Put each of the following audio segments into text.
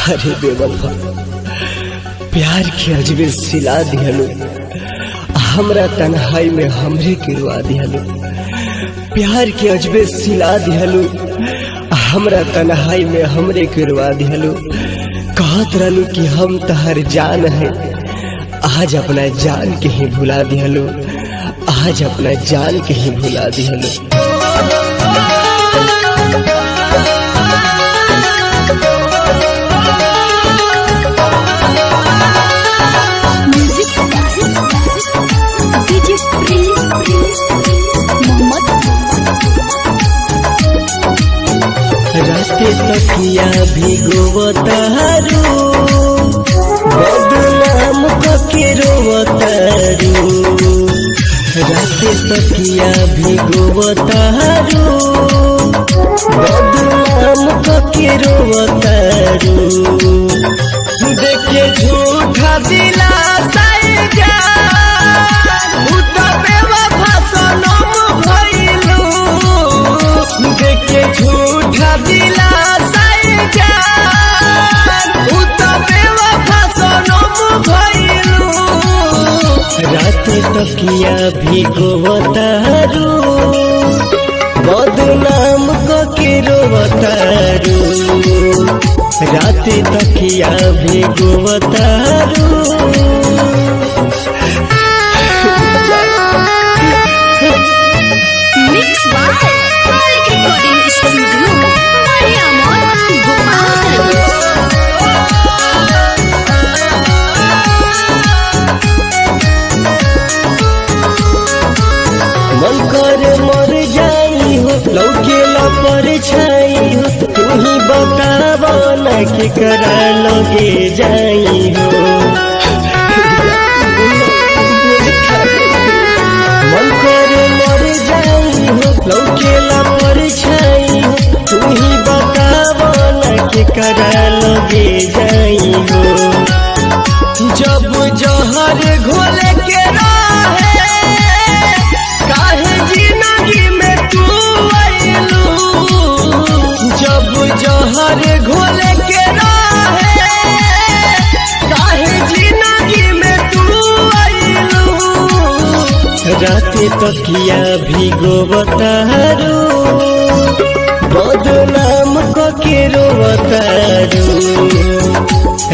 अरे बेवफा प्यार के अजबे सिला दिहलो, हमरा तन्हाई में हमरे के रुआ दिहलो। प्यार के अजबे सिला दिहलो, हमरा तन्हाई में हमरे के रुआ दिहलो। कहत रहलू कि हम तहर जान है, आज अपना जान के ही भुला दिहलो, आज अपना जान के ही भुला दिहलो। रास्ते तकिया भिगोवतारू, बदनाम कके रोवतारू। रास्ते तकिया भिगोवतारू, बदनाम कके रोवतारू। देखे झूठा दिलासा देखे झूठा दिलासा रात तकिया भिगोवतारू, बदनाम कके रोवतारू। रात तकिया भिगोवतारू। मन कर मर जाई हो, लौकेला परछाई हो। तू ही बतावा ना के करा लगे जाई हो। मन कर मर जाई हो, लौकेला परछाई हो। तू ही बतावा ना के करा लगे जाई हो। जब जहर घोले के जहर घोले के राहे, काहे जिंदगी में तू आइलू। राते तकिया भिगोवतारू, बदनाम कके रोवतारू।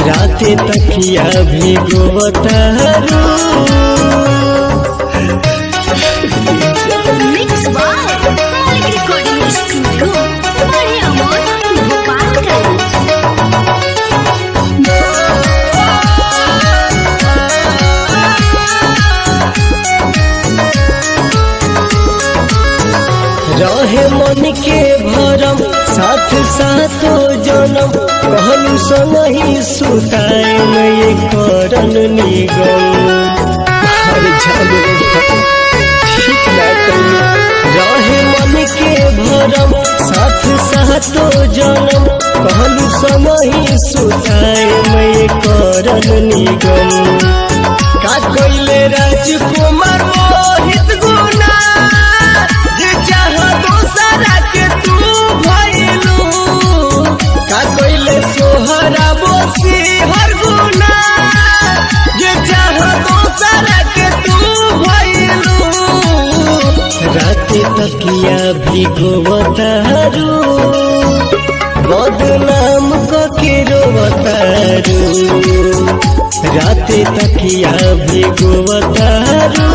राते तकिया भिगोवतारू। रहे मन के भरम साथ साथो जनम, कहलू संगही सुताए ये करन निगम। रहे मन के भरम साथ साथो जनम, कहलू संगही सुताए ये करन निगम। का कइले राजकुमार मोहित गुना, सोहरा बोसी हर गुना, जे चाह दोसरा के तू भइलू। राते तकिया भिगोवतारू, बदनाम कके रोवतारू। राते तकिया भिगोवतारू।